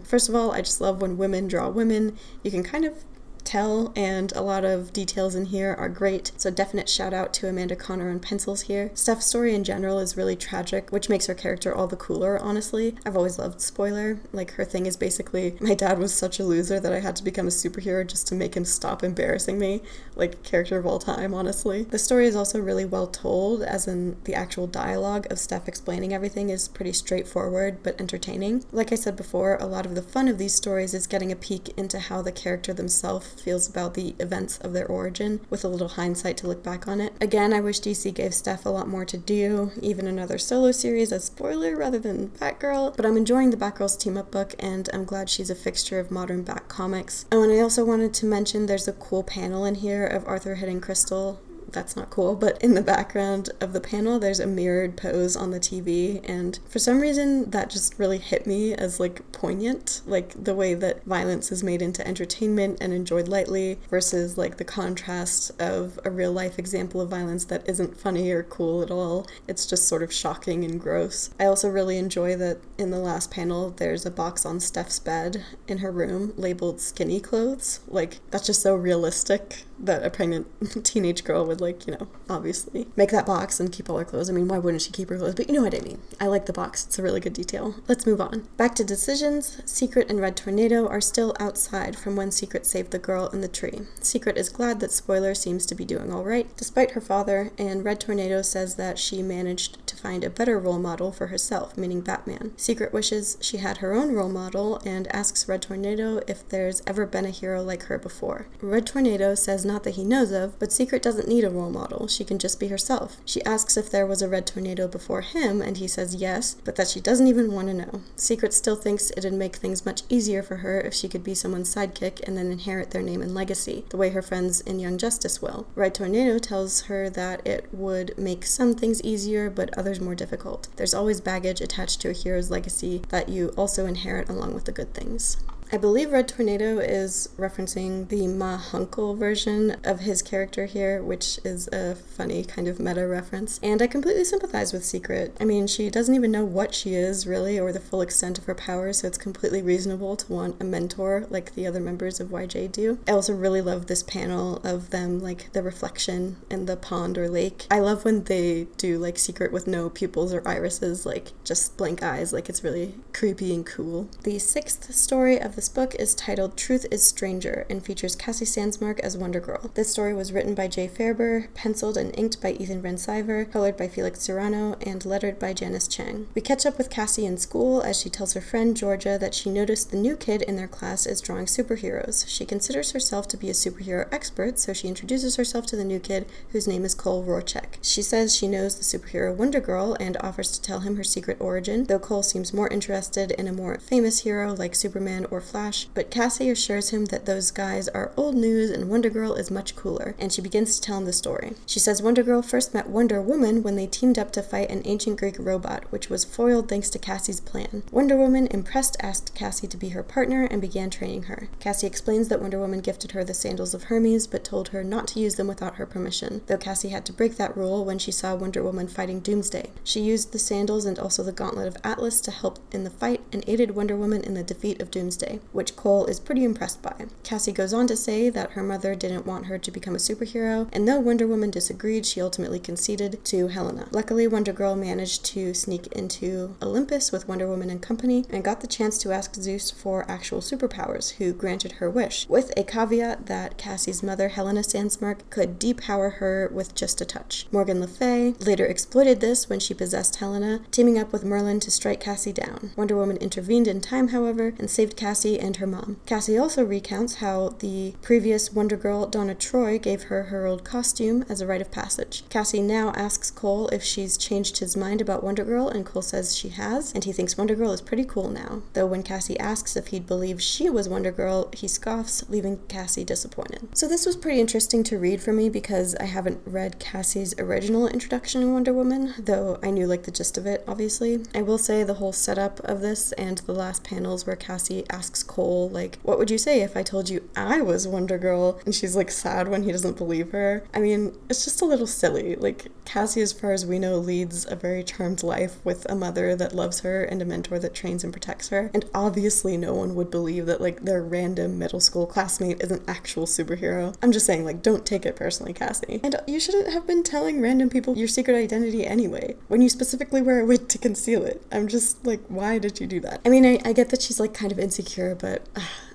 First of all, I just love when women draw women. You can kind of tell, and a lot of details in here are great, so definite shout out to Amanda Connor on pencils here. Steph's story in general is really tragic, which makes her character all the cooler, honestly. I've always loved Spoiler. Like, her thing is basically, my dad was such a loser that I had to become a superhero just to make him stop embarrassing me. Like, character of all time, honestly. The story is also really well told, as in the actual dialogue of Steph explaining everything is pretty straightforward but entertaining. Like I said before, a lot of the fun of these stories is getting a peek into how the character themselves feels about the events of their origin, with a little hindsight to look back on it. Again, I wish DC gave Steph a lot more to do, even another solo series as Spoiler rather than Batgirl, but I'm enjoying the Batgirls team-up book, and I'm glad she's a fixture of modern Bat comics. Oh, and I also wanted to mention there's a cool panel in here of Arthur hitting Crystal. That's not cool, but in the background of the panel there's a mirrored pose on the TV, and for some reason that just really hit me as, like, poignant, like the way that violence is made into entertainment and enjoyed lightly versus, like, the contrast of a real life example of violence that isn't funny or cool at all. It's just sort of shocking and gross. I also really enjoy that in the last panel there's a box on Steph's bed in her room labeled skinny clothes. Like, that's just so realistic that a pregnant teenage girl would, like, you know, obviously make that box and keep all her clothes. I mean, why wouldn't she keep her clothes? But you know what I mean. I like the box. It's a really good detail. Let's move on. Back to decisions. Secret and Red Tornado are still outside from when Secret saved the girl in the tree. Secret is glad that Spoiler seems to be doing all right, despite her father, and Red Tornado says that she managed to find a better role model for herself, meaning Batman. Secret wishes she had her own role model and asks Red Tornado if there's ever been a hero like her before. Red Tornado says not that he knows of, but Secret doesn't need a role model. She can just be herself. She asks if there was a Red Tornado before him, and he says yes, but that she doesn't even want to know. Secret still thinks it'd make things much easier for her if she could be someone's sidekick and then inherit their name and legacy, the way her friends in Young Justice will. Red Tornado tells her that it would make some things easier, but others more difficult. There's always baggage attached to a hero's legacy that you also inherit along with the good things. I believe Red Tornado is referencing the Ma Hunkel version of his character here, which is a funny kind of meta reference. And I completely sympathize with Secret. I mean, she doesn't even know what she is, really, or the full extent of her powers, so it's completely reasonable to want a mentor like the other members of YJ do. I also really love this panel of them, like, the reflection in the pond or lake. I love when they do, like, Secret with no pupils or irises, like, just blank eyes. Like, it's really creepy and cool. The sixth story of this book is titled Truth is Stranger and features Cassie Sandsmark as Wonder Girl. This story was written by Jay Faerber, penciled and inked by Ethan Rensiver, colored by Felix Serrano, and lettered by Janice Chang. We catch up with Cassie in school as she tells her friend Georgia that she noticed the new kid in their class is drawing superheroes. She considers herself to be a superhero expert, so she introduces herself to the new kid, whose name is Cole Rorschach. She says she knows the superhero Wonder Girl and offers to tell him her secret origin, though Cole seems more interested in a more famous hero like Superman or Flash, but Cassie assures him that those guys are old news and Wonder Girl is much cooler, and she begins to tell him the story. She says Wonder Girl first met Wonder Woman when they teamed up to fight an ancient Greek robot, which was foiled thanks to Cassie's plan. Wonder Woman, impressed, asked Cassie to be her partner and began training her. Cassie explains that Wonder Woman gifted her the sandals of Hermes, but told her not to use them without her permission, though Cassie had to break that rule when she saw Wonder Woman fighting Doomsday. She used the sandals and also the Gauntlet of Atlas to help in the fight and aided Wonder Woman in the defeat of Doomsday, which Cole is pretty impressed by. Cassie goes on to say that her mother didn't want her to become a superhero, and though Wonder Woman disagreed, she ultimately conceded to Helena. Luckily, Wonder Girl managed to sneak into Olympus with Wonder Woman and company, and got the chance to ask Zeus for actual superpowers, who granted her wish, with a caveat that Cassie's mother, Helena Sandsmark, could depower her with just a touch. Morgan Le Fay later exploited this when she possessed Helena, teaming up with Merlin to strike Cassie down. Wonder Woman intervened in time, however, and saved Cassie and her mom. Cassie also recounts how the previous Wonder Girl, Donna Troy, gave her her old costume as a rite of passage. Cassie now asks Cole if she's changed his mind about Wonder Girl, and Cole says she has, and he thinks Wonder Girl is pretty cool now. Though when Cassie asks if he'd believe she was Wonder Girl, he scoffs, leaving Cassie disappointed. So this was pretty interesting to read for me because I haven't read Cassie's original introduction in Wonder Woman, though I knew the gist of it, obviously. I will say the whole setup of this and the last panels where Cassie asks Cole, what would you say if I told you I was Wonder Girl? And she's sad when he doesn't believe her. I mean, it's just a little silly. Cassie, as far as we know, leads a very charmed life with a mother that loves her and a mentor that trains and protects her. And obviously no one would believe that their random middle school classmate is an actual superhero. I'm just saying, don't take it personally, Cassie. And you shouldn't have been telling random people your secret identity anyway, when you specifically wear a wig to conceal it. I'm just why did you do that? I mean, I get that she's kind of insecure, but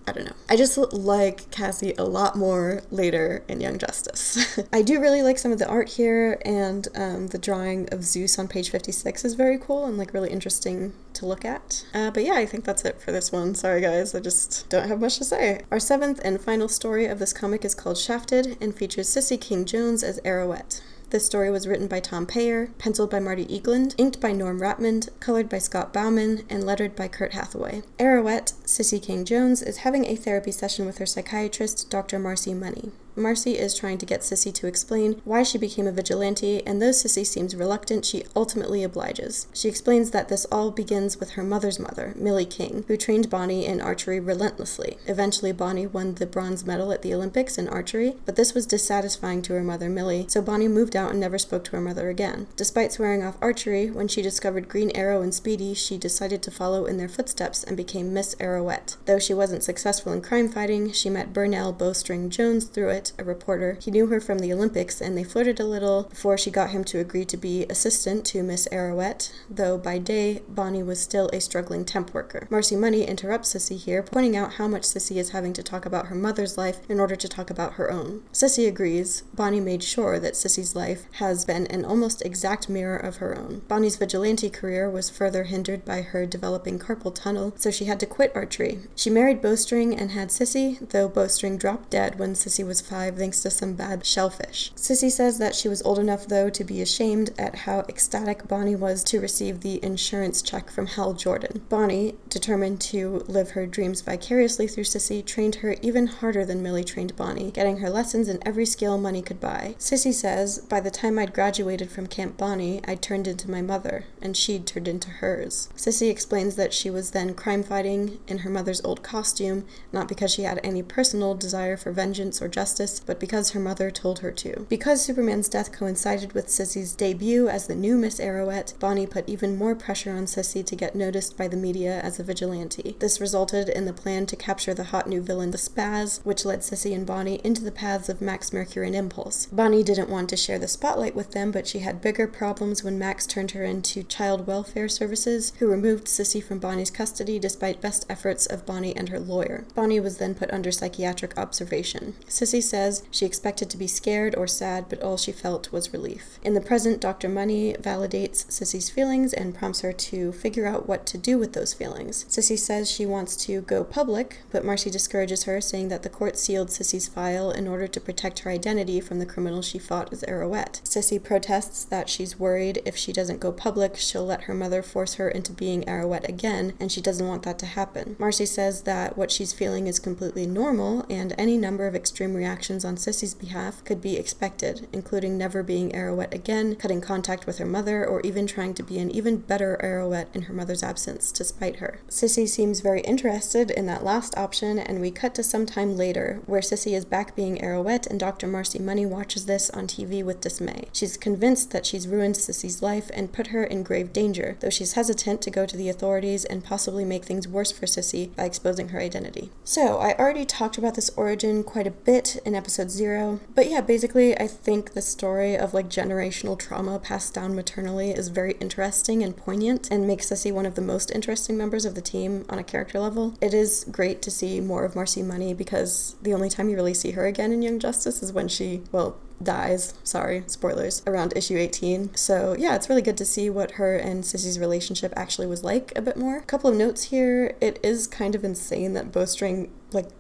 I don't know. I just like Cassie a lot more later in Young Justice. I do really like some of the art here, and the drawing of Zeus on page 56 is very cool and really interesting to look at. But yeah, I think that's it for this one. Sorry guys, I just don't have much to say. Our seventh and final story of this comic is called Shafted and features Sissy King-Jones as Arrowette. This story was written by Tom Payer, penciled by Marty Eagland, inked by Norm Ratmond, colored by Scott Bauman, and lettered by Kurt Hathaway. Arrowette, Sissy King-Jones, is having a therapy session with her psychiatrist, Dr. Marcy Money. Marcy is trying to get Sissy to explain why she became a vigilante, and though Sissy seems reluctant, she ultimately obliges. She explains that this all begins with her mother's mother, Millie King, who trained Bonnie in archery relentlessly. Eventually, Bonnie won the bronze medal at the Olympics in archery, but this was dissatisfying to her mother, Millie, so Bonnie moved out and never spoke to her mother again. Despite swearing off archery, when she discovered Green Arrow and Speedy, she decided to follow in their footsteps and became Miss Arrowette. Though she wasn't successful in crime fighting, she met Burnell Bowstring Jones through it, a reporter. He knew her from the Olympics, and they flirted a little before she got him to agree to be assistant to Miss Arrowette, though by day, Bonnie was still a struggling temp worker. Marcy Money interrupts Sissy here, pointing out how much Sissy is having to talk about her mother's life in order to talk about her own. Sissy agrees. Bonnie made sure that Sissy's life has been an almost exact mirror of her own. Bonnie's vigilante career was further hindered by her developing carpal tunnel, so she had to quit archery. She married Bowstring and had Sissy, though Bowstring dropped dead when Sissy was 5 thanks to some bad shellfish. Sissy says that she was old enough, though, to be ashamed at how ecstatic Bonnie was to receive the insurance check from Hal Jordan. Bonnie, determined to live her dreams vicariously through Sissy, trained her even harder than Millie trained Bonnie, getting her lessons in every skill money could buy. Sissy says, by the time I'd graduated from Camp Bonnie, I'd turned into my mother, and she'd turned into hers. Sissy explains that she was then crime fighting in her mother's old costume, not because she had any personal desire for vengeance or justice, but because her mother told her to. Because Superman's death coincided with Sissy's debut as the new Miss Arrowette, Bonnie put even more pressure on Sissy to get noticed by the media as a vigilante. This resulted in the plan to capture the hot new villain, the Spaz, which led Sissy and Bonnie into the paths of Max Mercury and Impulse. Bonnie didn't want to share the spotlight with them, but she had bigger problems when Max turned her into Child Welfare Services, who removed Sissy from Bonnie's custody despite best efforts of Bonnie and her lawyer. Bonnie was then put under psychiatric observation. Sissy says she expected to be scared or sad, but all she felt was relief. In the present, Dr. Money validates Sissy's feelings and prompts her to figure out what to do with those feelings. Sissy says she wants to go public, but Marcy discourages her, saying that the court sealed Sissy's file in order to protect her identity from the criminal she fought as Arrowette. Sissy protests that she's worried if she doesn't go public, she'll let her mother force her into being Arrowette again, and she doesn't want that to happen. Marcy says that what she's feeling is completely normal, and any number of extreme reactions on Sissy's behalf could be expected, including never being Arrowette again, cutting contact with her mother, or even trying to be an even better Arrowette in her mother's absence to spite her. Sissy seems very interested in that last option, and we cut to some time later, where Sissy is back being Arrowette, and Dr. Marcy Money watches this on TV with dismay. She's convinced that she's ruined Sissy's life and put her in grave danger, though she's hesitant to go to the authorities and possibly make things worse for Sissy by exposing her identity. So, I already talked about this origin quite a bit in episode 0, but yeah, basically I think the story of generational trauma passed down maternally is very interesting and poignant, and makes Sissy one of the most interesting members of the team on a character level. It is great to see more of Marcy Money, because the only time you really see her again in Young Justice is when she, dies, sorry, spoilers, around issue 18. So yeah, it's really good to see what her and Sissy's relationship actually was like a bit more. A couple of notes here. It is kind of insane that Bowstring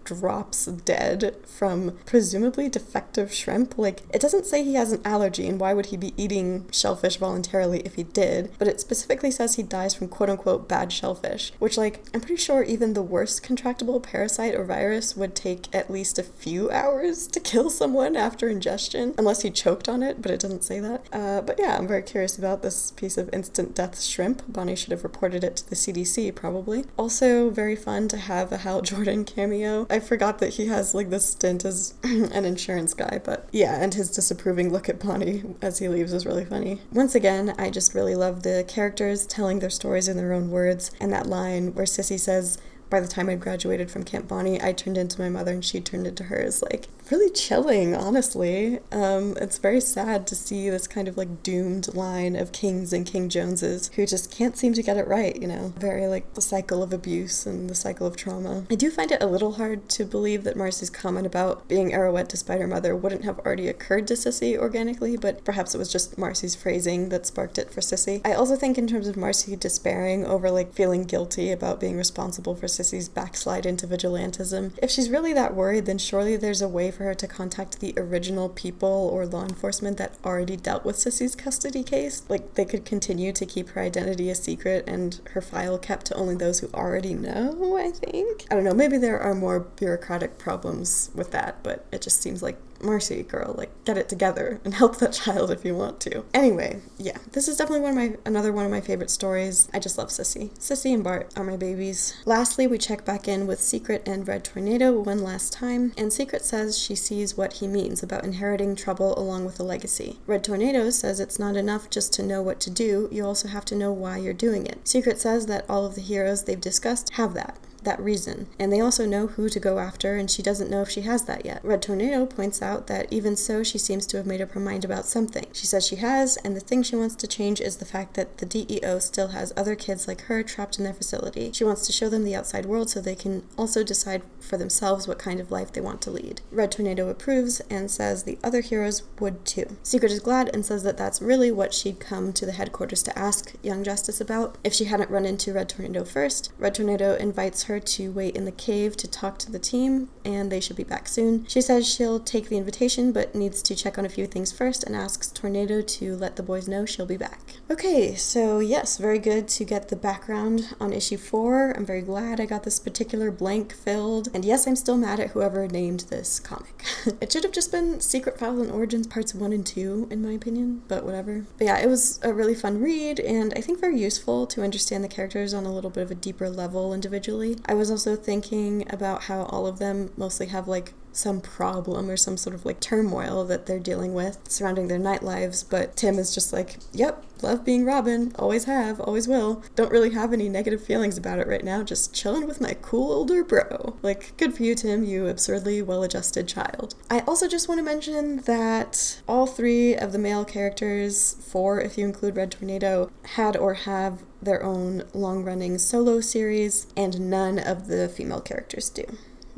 drops dead from presumably defective shrimp. It doesn't say he has an allergy, and why would he be eating shellfish voluntarily if he did, but it specifically says he dies from quote-unquote bad shellfish, which I'm pretty sure even the worst contractable parasite or virus would take at least a few hours to kill someone after ingestion, unless he choked on it, but it doesn't say that. But yeah, I'm very curious about this piece of instant death shrimp. Bonnie should have reported it to the CDC, probably. Also, very fun to have a Hal Jordan cameo. I forgot that he has this stint as an insurance guy, but yeah, and his disapproving look at Bonnie as he leaves is really funny. Once again, I just really love the characters telling their stories in their own words, and that line where Sissy says, "By the time I'd graduated from Camp Bonnie, I turned into my mother and she turned into her," is really chilling, honestly. It's very sad to see this kind of doomed line of kings and King Joneses who just can't seem to get it right, Very the cycle of abuse and the cycle of trauma. I do find it a little hard to believe that Marcy's comment about being Arrowette despite her mother wouldn't have already occurred to Sissy organically, but perhaps it was just Marcy's phrasing that sparked it for Sissy. I also think in terms of Marcy despairing over feeling guilty about being responsible for Sissy's backslide into vigilantism, if she's really that worried, then surely there's a way for her to contact the original people or law enforcement that already dealt with Sissy's custody case. They could continue to keep her identity a secret and her file kept to only those who already know, I think. I don't know, maybe there are more bureaucratic problems with that, but it just seems Marcy, girl, get it together and help that child if you want to. Anyway, yeah, this is definitely another one of my favorite stories. I just love Sissy. Sissy and Bart are my babies. Lastly, we check back in with Secret and Red Tornado one last time, and Secret says she sees what he means about inheriting trouble along with a legacy. Red Tornado says it's not enough just to know what to do, you also have to know why you're doing it. Secret says that all of the heroes they've discussed have that reason, and they also know who to go after, and she doesn't know if she has that yet. Red Tornado points out that even so, she seems to have made up her mind about something. She says she has, and the thing she wants to change is the fact that the DEO still has other kids like her trapped in their facility. She wants to show them the outside world so they can also decide for themselves what kind of life they want to lead. Red Tornado approves and says the other heroes would too. Secret is glad and says that that's really what she'd come to the headquarters to ask Young Justice about. If she hadn't run into Red Tornado first, Red Tornado invites her to wait in the cave to talk to the team, and they should be back soon. She says she'll take the invitation, but needs to check on a few things first, and asks Tornado to let the boys know she'll be back. Okay, so yes, very good to get the background on issue 4. I'm very glad I got this particular blank filled, and yes, I'm still mad at whoever named this comic. It should have just been Secret Files and Origins parts 1 and 2, in my opinion, but whatever. But yeah, it was a really fun read, and I think very useful to understand the characters on a little bit of a deeper level individually. I was also thinking about how all of them mostly have some problem or some sort of turmoil that they're dealing with surrounding their night lives, but Tim is just yep, love being Robin, always have, always will, don't really have any negative feelings about it right now, just chilling with my cool older bro. Good for you, Tim, you absurdly well-adjusted child. I also just want to mention that all 3 of the male characters, 4 if you include Red Tornado, had or have their own long-running solo series, and none of the female characters do.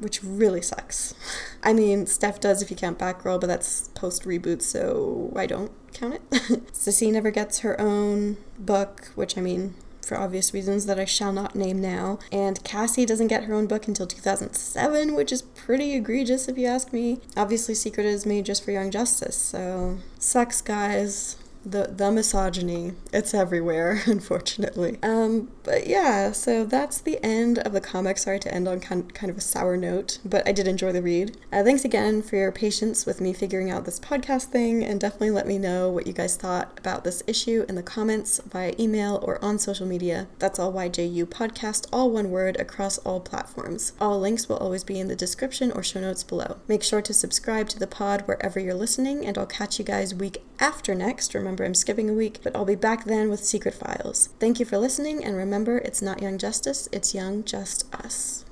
which really sucks. I mean, Steph does if you count Batgirl, but that's post-reboot, so I don't count it. Sissy never gets her own book, which, I mean, for obvious reasons that I shall not name now. And Cassie doesn't get her own book until 2007, which is pretty egregious if you ask me. Obviously, Secret is made just for Young Justice, so sucks, guys. The misogyny, it's everywhere, unfortunately. But yeah, so that's the end of the comic. Sorry to end on kind of a sour note, but I did enjoy the read. Thanks again for your patience with me figuring out this podcast thing, and definitely let me know what you guys thought about this issue in the comments via email or on social media. That's all YJU podcast, all one word, across all platforms. All links will always be in the description or show notes below. Make sure to subscribe to the pod wherever you're listening, and I'll catch you guys week after next. Remember, I'm skipping a week, but I'll be back then with Secret Files. Thank you for listening, and remember, it's not Young Justice, it's Young Just Us.